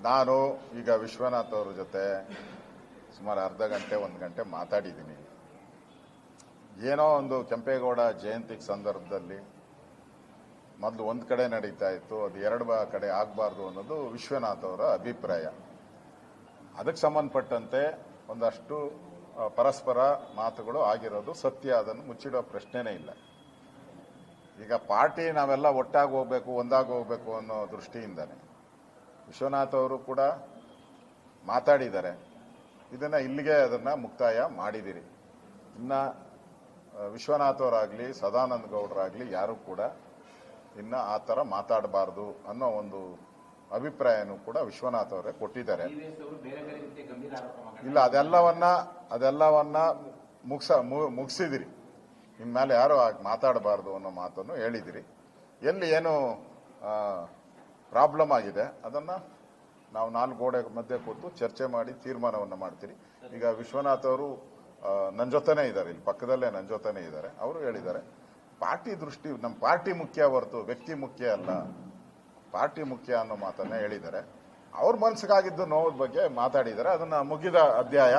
ನಾನು ಈಗ ವಿಶ್ವನಾಥ್ ಅವರ ಜೊತೆ ಸುಮಾರು ಅರ್ಧ ಗಂಟೆ 1 ಗಂಟೆ ಮಾತಾಡಿದ್ದೀನಿ. ಏನೋ ಒಂದು ಕೆಂಪೇಗೌಡ ಜಯಂತಿ ಸಂದರ್ಭದಲ್ಲಿ ಮೊದಲು ಒಂದು ಕಡೆ ನಡೀತಾ ಇತ್ತು, ಅದು 2 ಕಡೆ ಆಗಬಾರ್ದು ಅನ್ನೋದು ವಿಶ್ವನಾಥ್ ಅವರ ಅಭಿಪ್ರಾಯ. ಅದಕ್ಕೆ ಸಂಬಂಧಪಟ್ಟಂತೆ ಒಂದಷ್ಟು ಪರಸ್ಪರ ಮಾತುಗಳು ಆಗಿರೋದು ಸತ್ಯ, ಅದನ್ನು ಮುಚ್ಚಿಡೋ ಪ್ರಶ್ನೆನೇ ಇಲ್ಲ. ಈಗ ಪಾರ್ಟಿ ನಾವೆಲ್ಲ ಒಟ್ಟಾಗಿ ಹೋಗ್ಬೇಕು, ಒಂದಾಗಿ ಹೋಗ್ಬೇಕು ಅನ್ನೋ ದೃಷ್ಟಿಯಿಂದಾನೆ ವಿಶ್ವನಾಥ್ ಅವರು ಕೂಡ ಮಾತಾಡಿದ್ದಾರೆ. ಇದನ್ನ ಇಲ್ಲಿಗೆ ಅದನ್ನ ಮುಕ್ತಾಯ ಮಾಡಿದಿರಿ. ಇನ್ನ ವಿಶ್ವನಾಥ್ ಅವರಾಗ್ಲಿ ಸದಾನಂದ ಗೌಡರಾಗ್ಲಿ ಯಾರು ಕೂಡ ಇನ್ನ ಆ ತರ ಮಾತಾಡಬಾರ್ದು ಅನ್ನೋ ಒಂದು ಅಭಿಪ್ರಾಯನೂ ಕೂಡ ವಿಶ್ವನಾಥ್ ಅವರೇ ಕೊಟ್ಟಿದ್ದಾರೆ. ಇಲ್ಲ, ಅದೆಲ್ಲವನ್ನ ಮುಗಿಸಿದಿರಿ. ಇನ್ಮೇಲೆ ಯಾರು ಮಾತಾಡಬಾರ್ದು ಅನ್ನೋ ಮಾತನ್ನು ಹೇಳಿದಿರಿ. ಎಲ್ಲಿ ಏನು ಪ್ರಾಬ್ಲಮ್ ಆಗಿದೆ ಅದನ್ನ ನಾವು 4 ಗೋಡೆ ಮಧ್ಯೆ ಕೂತು ಚರ್ಚೆ ಮಾಡಿ ತೀರ್ಮಾನವನ್ನು ಮಾಡ್ತೀರಿ. ಈಗ ವಿಶ್ವನಾಥ್ ಅವರು ನನ್ನ ಜೊತೆನೇ ಇದ್ದಾರೆ, ಇಲ್ಲಿ ಪಕ್ಕದಲ್ಲೇ ನನ್ನ ಜೊತೆನೇ ಇದ್ದಾರೆ. ಅವರು ಹೇಳಿದ್ದಾರೆ ಪಾರ್ಟಿ ದೃಷ್ಟಿ, ನಮ್ಮ ಪಾರ್ಟಿ ಮುಖ್ಯ ಹೊರತು ವ್ಯಕ್ತಿ ಮುಖ್ಯ ಅಲ್ಲ, ಪಾರ್ಟಿ ಮುಖ್ಯ ಅನ್ನೋ ಮಾತನ್ನ ಹೇಳಿದ್ದಾರೆ. ಅವ್ರ ಮನಸ್ಸಿಗಾಗಿದ್ದು ನೋವಿನ ಬಗ್ಗೆ ಮಾತಾಡಿದ್ದಾರೆ. ಅದನ್ನ ಮುಗಿದ ಅಧ್ಯಾಯ.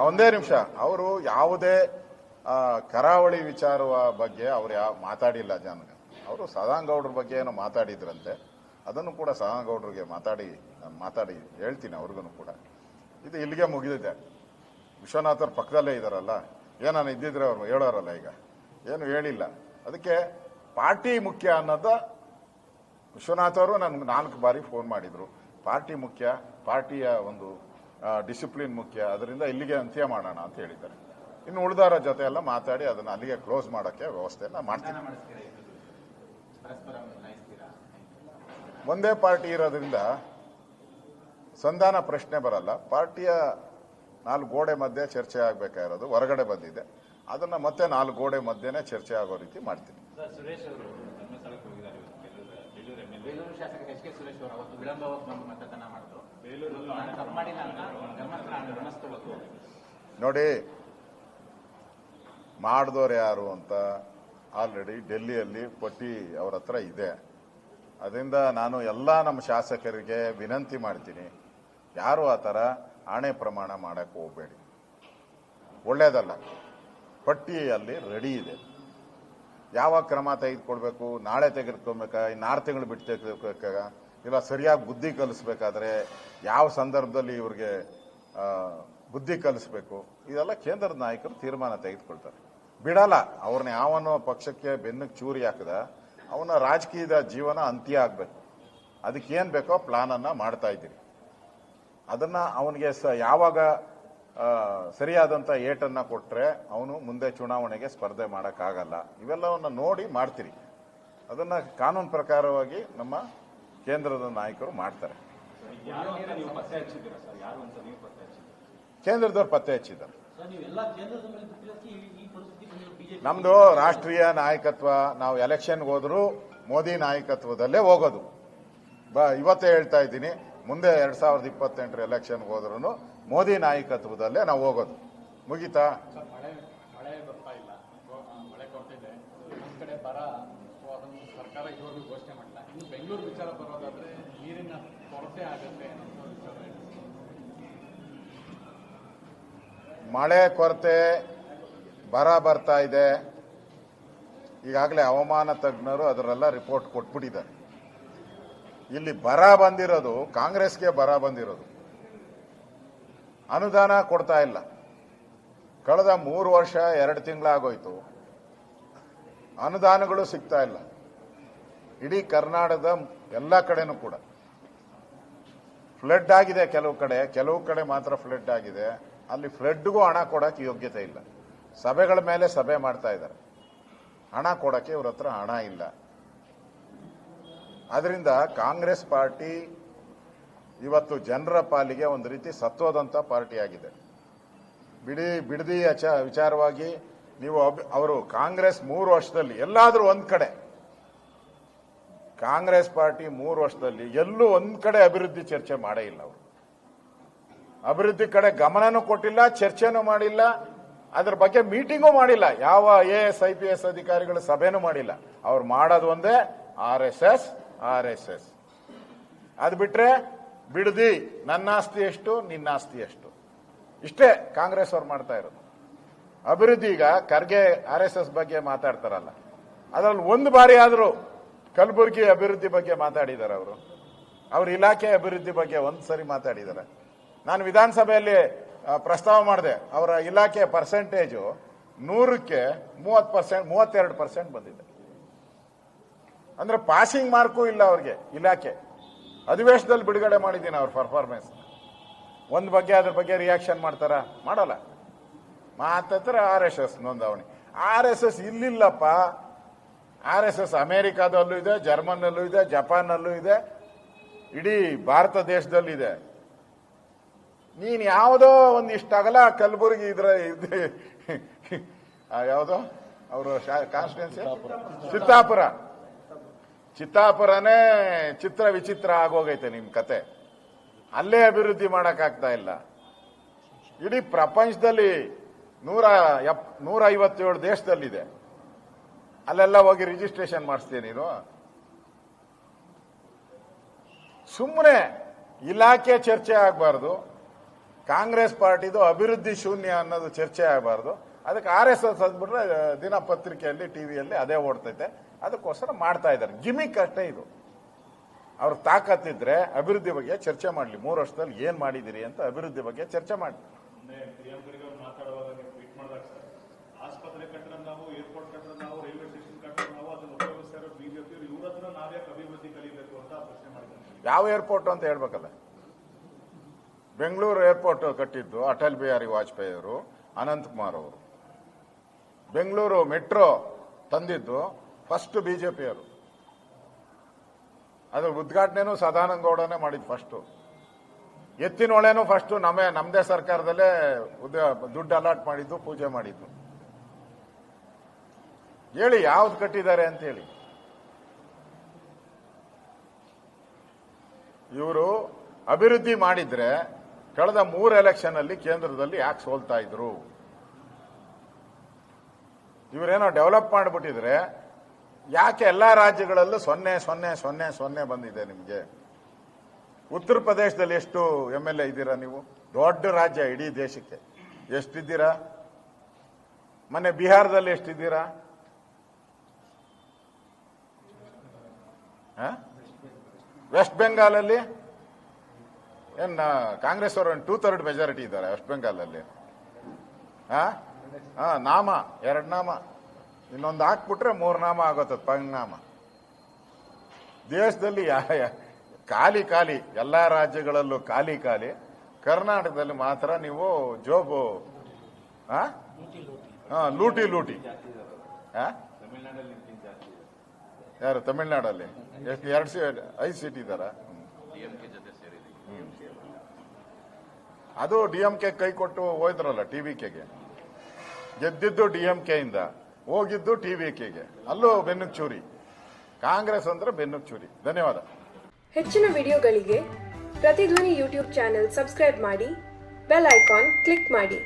ಒಂದೇ ನಿಮಿಷ, ಅವರು ಯಾವುದೇ ಕರಾವಳಿ ವಿಚಾರವ ಬಗ್ಗೆ ಅವ್ರು ಮಾತಾಡಿಲ್ಲ. ಅವರು ಸದಾನಂದ ಗೌಡ್ರ ಬಗ್ಗೆ ಏನೋ ಮಾತಾಡಿದ್ರಂತೆ, ಅದನ್ನು ಕೂಡ ಸದಾನಂದ ಗೌಡ್ರಿಗೆ ಮಾತಾಡಿ ಹೇಳ್ತೀನಿ ಅವ್ರಿಗೂ ಕೂಡ. ಇದು ಇಲ್ಲಿಗೆ ಮುಗಿದಿದೆ. ವಿಶ್ವನಾಥರ್ ಪಕ್ಕದಲ್ಲೇ ಇದ್ದಾರಲ್ಲ, ಏನಾನು ಇದ್ದಿದ್ರೆ ಅವ್ರು ಹೇಳೋರಲ್ಲ, ಈಗ ಏನು ಹೇಳಿಲ್ಲ. ಅದಕ್ಕೆ ಪಾರ್ಟಿ ಮುಖ್ಯ ಅನ್ನೋದು ವಿಶ್ವನಾಥ್ ಅವರು ನನ್ಗೆ 4 ಬಾರಿ ಫೋನ್ ಮಾಡಿದ್ರು. ಪಾರ್ಟಿ ಮುಖ್ಯ, ಪಾರ್ಟಿಯ ಒಂದು ಡಿಸಿಪ್ಲಿನ್ ಮುಖ್ಯ, ಅದರಿಂದ ಇಲ್ಲಿಗೆ ಅಂತ್ಯ ಮಾಡೋಣ ಅಂತ ಹೇಳಿದ್ದಾರೆ. ಇನ್ನು ಉಳಿದವರ ಜೊತೆ ಎಲ್ಲ ಮಾತಾಡಿ ಅದನ್ನ ಅಲ್ಲಿಗೆ ಕ್ಲೋಸ್ ಮಾಡೋಕ್ಕೆ ವ್ಯವಸ್ಥೆಯನ್ನ ಮಾಡ್ತೀನಿ. ಒಂದೇ ಪಾರ್ಟಿ ಇರೋದ್ರಿಂದ ಸಂಧಾನ ಪ್ರಶ್ನೆ ಬರಲ್ಲ. ಪಾರ್ಟಿಯ 4 ಗೋಡೆ ಮಧ್ಯೆ ಚರ್ಚೆ ಆಗಬೇಕಾಗಿರೋದು ಹೊರಗಡೆ ಬಂದಿದೆ, ಅದನ್ನ ಮತ್ತೆ 4 ಗೋಡೆ ಮಧ್ಯೆನೇ ಚರ್ಚೆ ಆಗೋ ರೀತಿ ಮಾಡ್ತೀನಿ. ಬೇಲೂರು ಶಾಸಕ ಎಚ್ ಕೆ ಸುರೇಶ್ ಅವರು ಅವತ್ತು ವಿಳಂಬವಾಗಿ ಮತದಾನ ಮಾಡಿದ್ರು. ನೋಡಿ, ಮಾಡಿದವ್ರು ಯಾರು ಅಂತ ಆಲ್ರೆಡಿ ಡೆಲ್ಲಿಯಲ್ಲಿ ಪಟ್ಟಿ ಅವ್ರ ಹತ್ರ ಇದೆ. ಅದರಿಂದ ನಾನು ಎಲ್ಲ ನಮ್ಮ ಶಾಸಕರಿಗೆ ವಿನಂತಿ ಮಾಡ್ತೀನಿ, ಯಾರು ಆ ಥರ ಆಣೆ ಪ್ರಮಾಣ ಮಾಡಕ್ಕೆ ಹೋಗಬೇಡಿ, ಒಳ್ಳೇದಲ್ಲ. ಪಟ್ಟಿಯಲ್ಲಿ ರೆಡಿ ಇದೆ, ಯಾವಾಗ ಕ್ರಮ ತೆಗೆದುಕೊಳ್ಬೇಕು, ನಾಳೆ ತೆಗೆದುಕೊಬೇಕಾ, ಇನ್ನು 6 ತಿಂಗಳು ಬಿಟ್ಟು ತೆಗೆದುಕೋಬೇಕಾ, ಇಲ್ಲ ಸರಿಯಾಗಿ ಬುದ್ಧಿ ಕಲಿಸ್ಬೇಕಾದ್ರೆ ಯಾವ ಸಂದರ್ಭದಲ್ಲಿ ಇವ್ರಿಗೆ ಬುದ್ಧಿ ಕಲಿಸ್ಬೇಕು, ಇದೆಲ್ಲ ಕೇಂದ್ರದ ನಾಯಕರು ತೀರ್ಮಾನ ತೆಗೆದುಕೊಳ್ತಾರೆ. ಬಿಡಲ್ಲ ಅವ್ರನ್ನ. ಯಾವನೋ ಪಕ್ಷಕ್ಕೆ ಬೆನ್ನಿಗೆ ಚೂರಿ ಹಾಕದ ಅವನ ರಾಜಕೀಯದ ಜೀವನ ಅಂತ್ಯ ಆಗ್ಬೇಕು. ಅದಕ್ಕೆ ಏನ್ ಬೇಕೋ ಪ್ಲಾನ್ ಅನ್ನ ಮಾಡ್ತಾ ಇದ್ದೀರಿ. ಅದನ್ನ ಅವನಿಗೆ ಯಾವಾಗ ಸರಿಯಾದಂತ ಏಟನ್ನ ಕೊಟ್ರೆ ಅವನು ಮುಂದೆ ಚುನಾವಣೆಗೆ ಸ್ಪರ್ಧೆ ಮಾಡಕ್ಕಾಗಲ್ಲ. ಇವೆಲ್ಲವನ್ನ ನೋಡಿ ಮಾಡ್ತೀರಿ. ಅದನ್ನ ಕಾನೂನು ಪ್ರಕಾರವಾಗಿ ನಮ್ಮ ಕೇಂದ್ರದ ನಾಯಕರು ಮಾಡ್ತಾರೆ. ಕೇಂದ್ರದವ್ರು ಪತ್ತೆ ಹಚ್ಚಿದ್ದಾರೆ. ನಮ್ದು ರಾಷ್ಟ್ರೀಯ ನಾಯಕತ್ವ. ನಾವು ಎಲೆಕ್ಷನ್ಗೆ ಹೋದ್ರು ಮೋದಿ ನಾಯಕತ್ವದಲ್ಲೇ ಹೋಗೋದು. ಇವತ್ತೇ ಹೇಳ್ತಾ ಇದ್ದೀನಿ, ಮುಂದೆ 2028 ಎಲೆಕ್ಷನ್ಗೆ ಹೋದ್ರು ಮೋದಿ ನಾಯಕತ್ವದಲ್ಲೇ ನಾವು ಹೋಗೋದು. ಮುಗಿತಾ? ಮಳೆ ಬರ್ತಾ ಇಲ್ಲ, ಮಳೆ ಕೊಡ್ತಿದೆ. ಒಂದ್ ಕಡೆ ಬರ, ಸರ್ಕಾರ ಇದುವರೆಗೂ ಘೋಷಣೆ ಮಾಡಿಲ್ಲ. ಇನ್ನು ಬೆಂಗಳೂರು ವಿಚಾರ ಬರೋದಾದ್ರೆ ನೀರಿನ ಕೊರತೆ ಆಗುತ್ತೆ ಅನ್ನೋ ವಿಚಾರ. ಮಳೆ ಕೊರತೆ, ಬರ ಬರ್ತಾ ಇದೆ. ಈಗಾಗಲೇ ಹವಾಮಾನ ತಜ್ಞರು ಅದರೆಲ್ಲ ರಿಪೋರ್ಟ್ ಕೊಟ್ಬಿಟ್ಟಿದ್ದಾರೆ. ಇಲ್ಲಿ ಬರ ಬಂದಿರೋದು ಕಾಂಗ್ರೆಸ್ಗೆ ಬರ ಬಂದಿರೋದು. ಅನುದಾನ ಕೊಡ್ತಾ ಇಲ್ಲ. ಕಳೆದ 3 ವರ್ಷ 2 ತಿಂಗಳಾಗೋಯ್ತು, ಅನುದಾನಗಳು ಸಿಗ್ತಾ ಇಲ್ಲ. ಇಡೀ ಕರ್ನಾಟಕದ ಎಲ್ಲ ಕಡೆನೂ ಕೂಡ ಫ್ಲಡ್ ಆಗಿದೆ. ಕೆಲವು ಕಡೆ ಮಾತ್ರ ಫ್ಲಡ್ ಆಗಿದೆ. ಅಲ್ಲಿ ಫ್ಲಡ್ಗೂ ಹಣ ಕೊಡಕ್ಕೆ ಯೋಗ್ಯತೆ ಇಲ್ಲ. ಸಭೆಗಳ ಮೇಲೆ ಸಭೆ ಮಾಡ್ತಾ ಇದ್ದಾರೆ, ಹಣ ಕೊಡಕ್ಕೆ ಇವ್ರ ಹತ್ರ ಹಣ ಇಲ್ಲ. ಅದರಿಂದ ಕಾಂಗ್ರೆಸ್ ಪಾರ್ಟಿ ಇವತ್ತು ಜನರ ಪಾಲಿಗೆ ಒಂದು ರೀತಿ ಸತ್ವದಂತ ಪಾರ್ಟಿ ಆಗಿದೆ. ಬಿಡದಿ ವಿಚಾರವಾಗಿ ನೀವು ಅವರು ಕಾಂಗ್ರೆಸ್ 3 ವರ್ಷದಲ್ಲಿ ಎಲ್ಲಾದ್ರೂ ಒಂದ್ ಕಡೆ, ಕಾಂಗ್ರೆಸ್ ಪಾರ್ಟಿ 3 ವರ್ಷದಲ್ಲಿ ಎಲ್ಲೂ ಒಂದ್ ಕಡೆ ಅಭಿವೃದ್ಧಿ ಚರ್ಚೆ ಮಾಡೇ ಇಲ್ಲ. ಅವರು ಅಭಿವೃದ್ಧಿ ಕಡೆ ಗಮನನೂ ಕೊಟ್ಟಿಲ್ಲ, ಚರ್ಚೆನೂ ಮಾಡಿಲ್ಲ, ಅದ್ರ ಬಗ್ಗೆ ಮೀಟಿಂಗೂ ಮಾಡಿಲ್ಲ. ಯಾವ AS IPS ಅಧಿಕಾರಿಗಳ ಸಭೆನೂ ಮಾಡಿಲ್ಲ. ಅವ್ರು ಮಾಡೋದು ಒಂದೇ RSS. ಅದು ಬಿಟ್ರೆ ಬಿಡದಿ ನನ್ನ ಆಸ್ತಿ ಎಷ್ಟು ನಿನ್ನ ಆಸ್ತಿ ಎಷ್ಟು, ಇಷ್ಟೇ ಕಾಂಗ್ರೆಸ್ ಅವ್ರು ಮಾಡ್ತಾ ಇರೋದು. ಅಭಿವೃದ್ಧಿ ಈಗ ಖರ್ಗೆ RSS ಬಗ್ಗೆ ಮಾತಾಡ್ತಾರಲ್ಲ, ಅದರಲ್ಲಿ ಒಂದು ಬಾರಿ ಆದರೂ ಕಲಬುರಗಿ ಅಭಿವೃದ್ಧಿ ಬಗ್ಗೆ ಮಾತಾಡಿದ್ದಾರೆ ಅವರು. ಅವ್ರ ಇಲಾಖೆ ಅಭಿವೃದ್ಧಿ ಬಗ್ಗೆ ಒಂದು ಸರಿ ಮಾತಾಡಿದ್ದಾರೆ. ನಾನು ವಿಧಾನಸಭೆಯಲ್ಲಿ ಪ್ರಸ್ತಾವ ಮಾಡಿದೆ, ಅವರ ಇಲಾಖೆ ಪರ್ಸೆಂಟೇಜು 100ಕ್ಕೆ 30%, 32% ಬಂದಿದೆ. ಅಂದ್ರೆ ಪಾಸಿಂಗ್ ಮಾರ್ಕು ಇಲ್ಲ ಅವ್ರಿಗೆ ಇಲಾಖೆ. ಅಧಿವೇಶನದಲ್ಲಿ ಬಿಡುಗಡೆ ಮಾಡಿದ್ದೀನಿ ಅವ್ರ ಪರ್ಫಾರ್ಮೆನ್ಸ್. ಒಂದು ಬಗ್ಗೆ ಅದ್ರ ಬಗ್ಗೆ ರಿಯಾಕ್ಷನ್ ಮಾಡ್ತಾರ? ಮಾಡಲ್ಲ. ಮಾತಾಡ್ತಾರೆ RSS ನೋಂದಾವಣಿ. RSS ಇಲ್ಲಿಲ್ಲಪ್ಪ. RSS ಅಮೆರಿಕಾದಲ್ಲೂ ಇದೆ, ಜರ್ಮನ್ನಲ್ಲೂ ಇದೆ, ಜಪಾನ್ನಲ್ಲೂ ಇದೆ, ಇಡೀ ಭಾರತ ದೇಶದಲ್ಲೂ ಇದೆ. ನೀನ್ ಯಾವುದೋ ಒಂದಿಷ್ಟಾಗಲ್ಲ ಕಲಬುರಗಿ ಇದ್ರ ಯಾವುದೋ ಅವರು ಕಾನ್ಸ್ಟಿಟ್ಯೂನ್ಸಿ ಚಿತ್ತಾಪುರನೇ ಚಿತ್ರ ವಿಚಿತ್ರ ಆಗೋಗೈತೆ ನಿಮ್ ಕತೆ. ಅಲ್ಲೇ ಅಭಿವೃದ್ಧಿ ಮಾಡಕ್ಕಾಗ್ತಾ ಇಲ್ಲ. ಇಡೀ ಪ್ರಪಂಚದಲ್ಲಿ 157 ದೇಶದಲ್ಲಿದೆ. ಅಲ್ಲೆಲ್ಲ ಹೋಗಿ ರಿಜಿಸ್ಟ್ರೇಷನ್ ಮಾಡಿಸ್ತೀಯ ನೀನು? ಸುಮ್ಮನೆ ಇಲಾಖೆ ಚರ್ಚೆ ಆಗಬಾರ್ದು, ಕಾಂಗ್ರೆಸ್ ಪಾರ್ಟಿದು ಅಭಿವೃದ್ಧಿ ಶೂನ್ಯ ಅನ್ನೋದು ಚರ್ಚೆ ಆಗಬಾರ್ದು. ಅದಕ್ಕೆ RSS ಅಂದ್ಬಿಟ್ರೆ ದಿನಪತ್ರಿಕೆಯಲ್ಲಿ ಟಿವಿಯಲ್ಲಿ ಅದೇ ಓಡ್ತೈತೆ. ಅದಕ್ಕೋಸ್ಕರ ಮಾಡ್ತಾ ಇದ್ದಾರೆ. ಗಿಮಿಕ್ ಅಷ್ಟೇ ಇದು. ಅವ್ರ ತಾಕತ್ತಿದ್ರೆ ಅಭಿವೃದ್ಧಿ ಬಗ್ಗೆ ಚರ್ಚೆ ಮಾಡಲಿ. 3 ವರ್ಷದಲ್ಲಿ ಏನ್ ಮಾಡಿದಿರಿ ಅಂತ ಅಭಿವೃದ್ಧಿ ಬಗ್ಗೆ ಚರ್ಚೆ ಮಾಡಿ. ಮಾತಾಡುವಾಗ ನೀವು ಟ್ವೀಟ್ ಮಾಡಿದಾಗ ಆಸ್ಪತ್ರೆ ಕಟ್ಟಡ ನಾವು, ಏರ್ಪೋರ್ಟ್ ಕಟ್ಟಡ ನಾವು, ರೈಲ್ವೆ ಸ್ಟೇಷನ್ ಕಟ್ಟಡ ನಾವು, ಅದನ್ನು ಉಪಯೋಗಿಸ್ತಾ ಇರೋ ಬಿಜೆಪಿ ಇವ್ರ ಹತ್ರ ನಾವ್ಯಾಕೆ ಅಭಿವೃದ್ಧಿ ಕಲಿಬೇಕು ಅಂತ ಪ್ರಶ್ನೆ ಮಾಡಿದ್ದಾರೆ. ಯಾವ ಏರ್ಪೋರ್ಟ್ ಅಂತ ಹೇಳ್ಬೇಕಲ್ಲ. ಬೆಂಗಳೂರು ಏರ್ಪೋರ್ಟ್ ಕಟ್ಟಿದ್ದು ಅಟಲ್ ಬಿಹಾರಿ ವಾಜಪೇಯಿ ಅವರು, ಅನಂತಕುಮಾರ್ ಅವರು. ಬೆಂಗಳೂರು ಮೆಟ್ರೋ ತಂದಿದ್ದು ಫಸ್ಟ್ ಬಿಜೆಪಿ ಅವರು. ಅದು ಉದ್ಘಾಟನೆನೂ ಸದಾನಂದ ಗೌಡನೇ ಮಾಡಿದ್ದು ಫಸ್ಟ್. ಎತ್ತಿನೊಳೆನೂ ಫಸ್ಟ್ ನಮ್ಮದೇ ಸರ್ಕಾರದಲ್ಲೇ ದುಡ್ಡು ಅಲಾಟ್ ಮಾಡಿದ್ದು, ಪೂಜೆ ಮಾಡಿದ್ದು. ಹೇಳಿ ಯಾವ್ದು ಕಟ್ಟಿದ್ದಾರೆ ಅಂತ ಹೇಳಿ. ಇವರು ಅಭಿವೃದ್ಧಿ ಮಾಡಿದ್ರೆ ಕಳೆದ 3 ಎಲೆಕ್ಷನ್ ಅಲ್ಲಿ ಕೇಂದ್ರದಲ್ಲಿ ಯಾಕೆ ಸೋಲ್ತಾ ಇದ್ರು? ಇವರೇನೋ ಡೆವಲಪ್ ಮಾಡಿಬಿಟ್ಟಿದ್ರೆ ಯಾಕೆ ಎಲ್ಲಾ ರಾಜ್ಯಗಳಲ್ಲೂ 0 ಬಂದಿದೆ ನಿಮಗೆ? ಉತ್ತರ ಪ್ರದೇಶದಲ್ಲಿ ಎಷ್ಟು MLA ಇದ್ದೀರಾ ನೀವು? ದೊಡ್ಡ ರಾಜ್ಯ ಇಡೀ ದೇಶಕ್ಕೆ. ಎಷ್ಟಿದ್ದೀರಾ? ಮೊನ್ನೆ ಬಿಹಾರದಲ್ಲಿ ಎಷ್ಟಿದ್ದೀರಾ? ವೆಸ್ಟ್ ಬೆಂಗಾಲಲ್ಲಿ ಏನ್ ಕಾಂಗ್ರೆಸ್ ಅವರು 2/3 ಮೆಜಾರಿಟಿ ಇದ್ದಾರೆ ವೆಸ್ಟ್ ಬೆಂಗಾಲಲ್ಲಿ. ನಾಮ 2 ನಾಮ, ಇನ್ನೊಂದು ಹಾಕ್ಬಿಟ್ರೆ 3 ನಾಮ ಆಗೋತದ, ಪರಿಣಾಮ. ದೇಶದಲ್ಲಿ ಖಾಲಿ ಎಲ್ಲಾ ರಾಜ್ಯಗಳಲ್ಲೂ ಖಾಲಿ. ಕರ್ನಾಟಕದಲ್ಲಿ ಮಾತ್ರ ನೀವು ಜೋಬು ಲೂಟಿ. ಯಾರು ತಮಿಳ್ನಾಡಲ್ಲಿ ಎಷ್ಟು 5 ಸೀಟ್ ಇದ್ದಾರ? ಅದು DMK ಕೈ ಕೊಟ್ಟು ಹೋಯ್ದ್ರಲ್ಲ TVKಗೆ. ಗೆದ್ದಿದ್ದು DMK ಇಂದ, ಹೋಗಿದ್ದು TVKಗೆ. ಅಲ್ಲೂ ಬೆನ್ನುಗ್ ಚೂರಿ. ಕಾಂಗ್ರೆಸ್ ಅಂದ್ರೆ ಬೆನ್ನುಗ್ ಚೂರಿ. ಧನ್ಯವಾದ. ಹೆಚ್ಚಿನ ವಿಡಿಯೋಗಳಿಗೆ ಪ್ರತಿಧ್ವನಿ ಯೂಟ್ಯೂಬ್ ಚಾನೆಲ್ ಸಬ್ಸ್ಕ್ರೈಬ್ ಮಾಡಿ, ಬೆಲ್ ಐಕಾನ್ ಕ್ಲಿಕ್ ಮಾಡಿ.